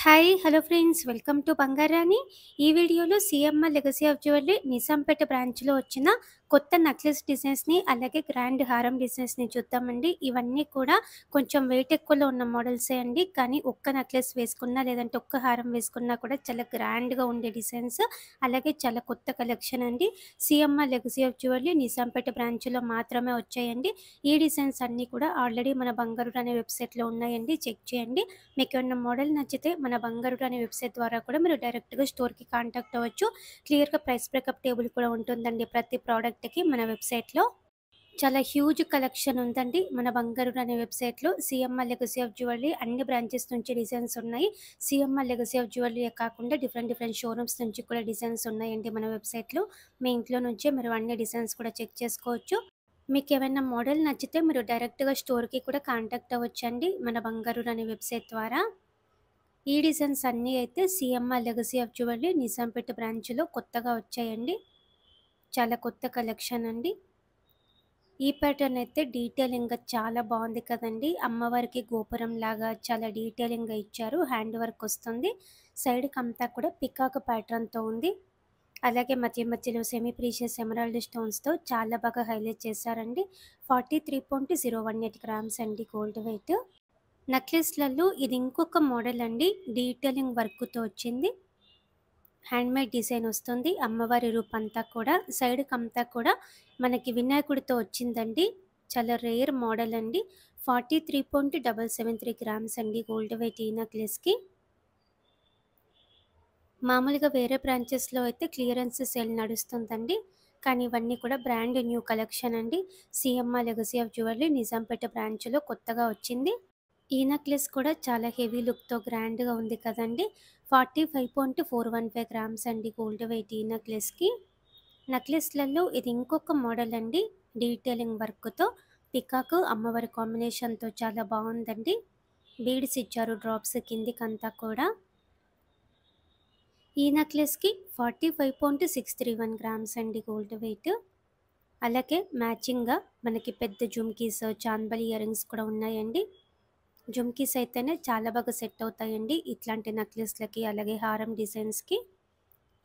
Hi! Hello friends. Welcome to Bangarani. ఈ వీడియోలో CMR legacy of jewellery Nizampet బ్రాంచ్‌లో వచ్చిన కొత్త నెక్లెస్ డిజైన్స్‌ని, అలాగే గ్రాండ్ హారం డిజైన్స్‌ని చూద్దామండి. ఇవన్నీ కూడా కొంచెం వెయిట్ ఎక్కువలో ఉన్న మోడల్సే అండి. కానీ ఒక్క నెక్లెస్ వేసుకున్నా, లేదంటే ఒక్క హారం వేసుకున్నా కూడా చాలా గ్రాండ్‌గా ఉండే డిజైన్స్. అలాగే చాలా కొత్త కలెక్షన్ అండి. CMR legacy of jewellery Nizampet బ్రాంచ్‌లో మాత్రమే వచ్చాయండి. ఈ డిజైన్స్ అన్నీ కూడా ఆల్రెడీ మన బంగారు అనే వెబ్‌సైట్‌లో ఉన్నాయండి. చెక్ చేయండి. మీకేమన్నా మోడల్ నచ్చితే మన బంగారు అనే వెబ్‌సైట్ ద్వారా కూడా మీరు డైరెక్ట్‌గా స్టోర్‌కి కాంటాక్ట్ అవ్వచ్చు. క్లియర్‌గా ప్రైస్ బ్రేకప్ టేబుల్ కూడా ఉంటుందండి ప్రతి ప్రోడక్ట్‌కి మన వెబ్‌సైట్‌లో. చాలా హ్యూజ్ కలెక్షన్ ఉందండి మన బంగారు అనే వెబ్‌సైట్‌లో. సీఎంఆర్ లెగసీ ఆఫ్ జ్యువెలరీ అన్ని బ్రాంచెస్ నుంచి డిజైన్స్ ఉన్నాయి. సీఎంఆర్ లెగసీ ఆఫ్ జ్యువెలరీయే కాకుండా డిఫరెంట్ షోరూమ్స్ నుంచి కూడా డిజైన్స్ ఉన్నాయండి మన వెబ్‌సైట్‌లో. మీ ఇంట్లో నుంచే మీరు అన్ని డిజైన్స్ కూడా చెక్ చేసుకోవచ్చు. మీకేమైనా మోడల్ నచ్చితే మీరు డైరెక్ట్‌గా స్టోర్‌కి కూడా కాంటాక్ట్ అవ్వచ్చండి మన బంగారు అనే వెబ్‌సైట్ ద్వారా. ఈ డిజైన్స్ అన్నీ అయితే CMR legacy of jewellery Nizampet బ్రాంచ్‌లో కొత్తగా వచ్చాయండి. చాలా కొత్త కలెక్షన్ అండి. ఈ ప్యాటర్న్ అయితే డీటెయిలింగ్‌గా చాలా బాగుంది కదండీ! అమ్మవారికి గోపురంలాగా చాలా డీటెయిలింగ్‌గా ఇచ్చారు. హ్యాండ్ వర్క్ వస్తుంది. సైడ్‌కంతా కూడా పికాక్ ప్యాటర్న్‌తో ఉంది. అలాగే మధ్య మధ్యలో సెమీ ప్రీషియస్ ఎమరాల్డ్ స్టోన్స్‌తో చాలా బాగా హైలైట్ చేశారండి. 43.018 గ్రామ్స్ అండి గోల్డ్ వెయిట్. నెక్లెస్‌లలో ఇది ఇంకొక మోడల్ అండి. డీటెయిలింగ్ వర్క్‌తో వచ్చింది. హ్యాండ్‌మేడ్ డిజైన్ వస్తుంది. అమ్మవారి రూపంతా కూడా సైడ్‌కంతా కూడా మనకి వినాయకుడితో వచ్చిందండి. చాలా రేర్ మోడల్ అండి. 43.773 గ్రామ్స్ అండి గోల్డ్ వెయిట్ ఈ నెక్లెస్‌కి. మామూలుగా వేరే బ్రాంచెస్‌లో అయితే క్లియరెన్స్ సేల్ నడుస్తుందండి. కానీ ఇవన్నీ కూడా బ్రాండ్ న్యూ కలెక్షన్ అండి. CMR legacy of jewellery Nizampet బ్రాంచ్‌లో కొత్తగా వచ్చింది. ఈ నెక్లెస్ కూడా చాలా హెవీ లుక్‌తో గ్రాండ్‌గా ఉంది కదండీ! 45.415 గ్రామ్స్ అండి గోల్డ్ వెయిట్ ఈ నెక్లెస్‌కి. నెక్లెస్‌లలో ఇది ఇంకొక మోడల్ అండి. డీటెయిలింగ్ వర్క్‌తో పికాక్, అమ్మవారి కాంబినేషన్‌తో చాలా బాగుందండి. బీడ్స్ ఇచ్చారు డ్రాప్స్ కిందికంతా కూడా. ఈ నెక్లెస్‌కి 45.631 గ్రామ్స్ అండి గోల్డ్ వెయిట్. అలాగే మ్యాచింగ్‌గా మనకి పెద్ద జుమ్కీస్, చాంబలి ఇయర్ రింగ్స్ కూడా ఉన్నాయండి. జుమ్కీస్ అయితేనే చాలా బాగా సెట్ అవుతాయండి ఇట్లాంటి నెక్లెస్‌లకి, అలాగే హారం డిజైన్స్‌కి.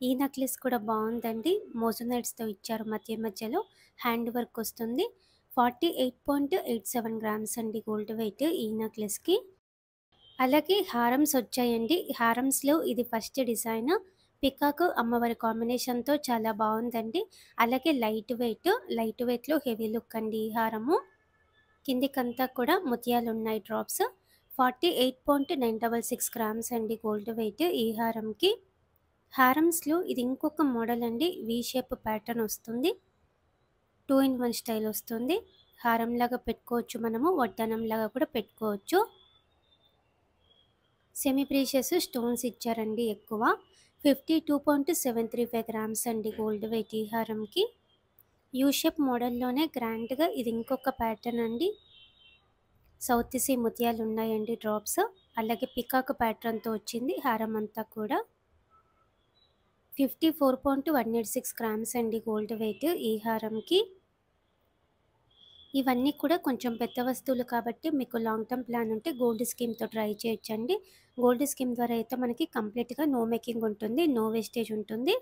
ఈ నెక్లెస్ కూడా బాగుందండి. మోజోనైట్స్‌తో ఇచ్చారు మధ్య మధ్యలో. హ్యాండ్ వర్క్ వస్తుంది. 48.87 గ్రామ్స్ అండి గోల్డ్ వెయిట్ ఈ నెక్లెస్‌కి. అలాగే హారమ్స్ వచ్చాయండి. హారమ్స్‌లో ఇది ఫస్ట్ డిజైన్. పికాక్, అమ్మవారి కాంబినేషన్‌తో చాలా బాగుందండి. అలాగే లైట్ వెయిట్‌లో హెవీ లుక్ అండి ఈ హారము. కిందికంతా కూడా ముత్యాలున్నాయి డ్రాప్స్. 48.966 గ్రామ్స్ అండి గోల్డ్ వెయిట్ ఈ హారంకి. హారమ్స్‌లో ఇది ఇంకొక మోడల్ అండి. వి షేప్ ప్యాటర్న్ వస్తుంది. 2 ఇన్ 1 స్టైల్ వస్తుంది. హారంలాగా పెట్టుకోవచ్చు మనము. వడ్డానంలాగా కూడా పెట్టుకోవచ్చు. సెమీ ప్రీషియస్ స్టోన్స్ ఇచ్చారండి ఎక్కువ. 52.735 గ్రామ్స్ అండి గోల్డ్ వెయిట్ ఈ హారంకి. యూ షేప్ మోడల్‌లోనే గ్రాండ్‌గా ఇది ఇంకొక ప్యాటర్న్ అండి. సౌత్ సీ ముత్యాలు ఉన్నాయండి డ్రాప్స్. అలాగే పికాక్ ప్యాటర్న్‌తో వచ్చింది హారం అంతా కూడా. 54.186 గ్రామ్స్ అండి గోల్డ్ వెయిట్ ఈ హారంకి. ఇవన్నీ కూడా కొంచెం పెద్ద వస్తువులు కాబట్టి మీకు లాంగ్ టర్మ్ ప్లాన్ ఉంటే గోల్డ్ స్కీమ్‌తో ట్రై చేయొచ్చండి. గోల్డ్ స్కీమ్ ద్వారా అయితే మనకి కంప్లీట్‌గా నో మేకింగ్ ఉంటుంది. నో వేస్టేజ్ ఉంటుంది.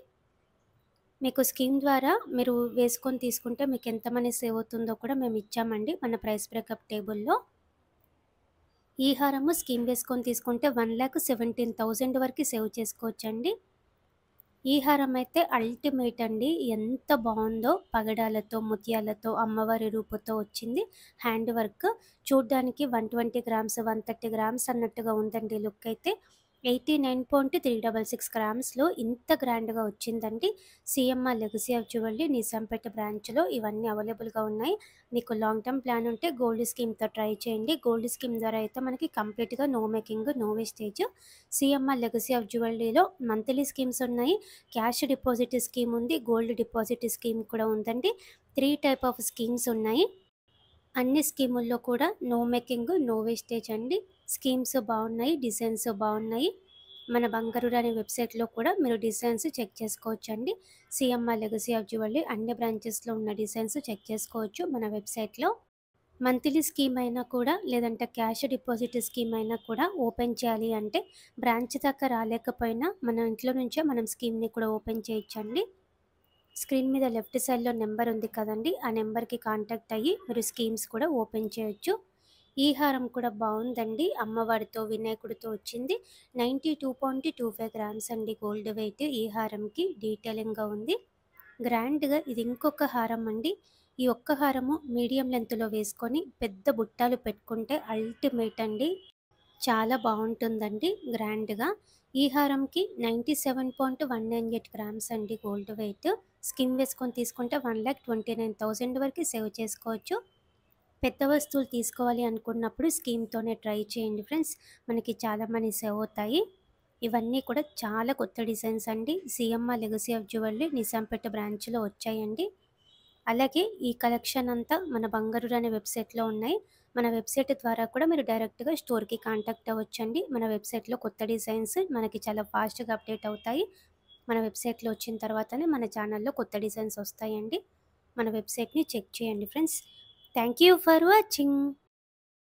మీకు స్కీమ్ ద్వారా మీరు వేసుకొని తీసుకుంటే మీకు ఎంత మనీ సేవ్ అవుతుందో కూడా మేము ఇచ్చామండి మన ప్రైస్ బ్రేకప్ టేబుల్‌లో. ఈ హారము స్కీమ్ వేసుకొని తీసుకుంటే 1,17,000 వరకు సేవ్ చేసుకోవచ్చండి. ఈ హారం అయితే అల్టిమేట్ అండి. ఎంత బాగుందో పగడాలతో, ముత్యాలతో, అమ్మవారి రూపుతో వచ్చింది. హ్యాండ్ వర్క్ చూడ్డానికి 120 గ్రామ్స్, 130 గ్రామ్స్ అన్నట్టుగా ఉందండి లుక్ అయితే. 89.366 గ్రామ్స్‌లో ఇంత గ్రాండ్‌గా వచ్చిందండి. CMR legacy of jewellery Nizampet బ్రాంచ్‌లో ఇవన్నీ అవైలబుల్‌గా ఉన్నాయి. మీకు లాంగ్ టర్మ్ ప్లాన్ ఉంటే గోల్డ్ స్కీమ్‌తో ట్రై చేయండి. గోల్డ్ స్కీమ్ ద్వారా అయితే మనకి కంప్లీట్‌గా no making, no wastage. CMR legacy of జ్యువెలరీలో మంత్లీ స్కీమ్స్ ఉన్నాయి. క్యాష్ డిపాజిట్ స్కీమ్ ఉంది. గోల్డ్ డిపాజిట్ స్కీమ్ కూడా ఉందండి. 3 టైప్ ఆఫ్ స్కీమ్స్ ఉన్నాయి. అన్ని స్కీముల్లో కూడా నో మేకింగ్, నో వేస్టేజ్ అండి. స్కీమ్స్ బాగున్నాయి. డిజైన్స్ బాగున్నాయి. మన బంగారు రాణి వెబ్సైట్‌లో కూడా మీరు డిజైన్స్ చెక్ చేసుకోవచ్చండి. సీఎంఆర్ లెగసీ ఆఫ్ జ్యువెలరీ అన్ని బ్రాంచెస్‌లో ఉన్న డిజైన్స్ చెక్ చేసుకోవచ్చు మన వెబ్సైట్‌లో. మంత్లీ స్కీమ్ అయినా కూడా లేదంటే క్యాష్ డిపాజిట్ స్కీమ్ అయినా కూడా ఓపెన్ చేయాలి అంటే బ్రాంచ్ దాకా రాలేకపోయినా మన ఇంట్లో నుంచే మనం స్కీమ్‌ని కూడా ఓపెన్ చేయొచ్చండి. స్క్రీన్ మీద లెఫ్ట్ సైడ్‌లో నెంబర్ ఉంది కదండీ! ఆ నెంబర్‌కి కాంటాక్ట్ అయ్యి మీరు స్కీమ్స్ కూడా ఓపెన్ చేయొచ్చు. ఈ హారం కూడా బావుందండి. అమ్మవారితో, వినాయకుడితో వచ్చింది. 92.25 గ్రామ్స్ అండి గోల్డ్ వెయిట్. ఈ హారంకి డీటెయిలింగ్‌గా ఉంది. గ్రాండ్‌గా ఇది ఇంకొక హారం అండి. ఈ ఒక్క హారము మీడియం లెంగ్త్‌లో వేసుకొని పెద్ద బుట్టాలు పెట్టుకుంటే అల్టిమేట్ అండి. చాలా బావుంటుందండి గ్రాండ్‌గా. ఈ హారంకి 97.198 గ్రామ్స్ అండి గోల్డ్ వెయిట్. స్కిన్ వేసుకొని తీసుకుంటే 1,29,000 వరకు సేవ్ చేసుకోవచ్చు. పెద్ద వస్తువులు తీసుకోవాలి అనుకున్నప్పుడు స్కీమ్‌తోనే ట్రై చేయండి ఫ్రెండ్స్. మనకి చాలా మనీ సేవ్ అవుతాయి. ఇవన్నీ కూడా చాలా కొత్త డిజైన్స్ అండి. CMR legacy of jewellery Nizampet బ్రాంచ్‌లో వచ్చాయండి. అలాగే ఈ కలెక్షన్ అంతా మన బంగారు అనే వెబ్‌సైట్‌లో ఉన్నాయి. మన వెబ్‌సైట్ ద్వారా కూడా మీరు డైరెక్ట్‌గా స్టోర్‌కి కాంటాక్ట్ అవ్వచ్చండి. మన వెబ్‌సైట్‌లో కొత్త డిజైన్స్ మనకి చాలా ఫాస్ట్‌గా అప్డేట్ అవుతాయి. మన వెబ్‌సైట్‌లో వచ్చిన తర్వాతనే మన ఛానల్‌లో కొత్త డిజైన్స్ వస్తాయండి. మన వెబ్‌సైట్‌ని చెక్ చేయండి friends. Thank you for watching.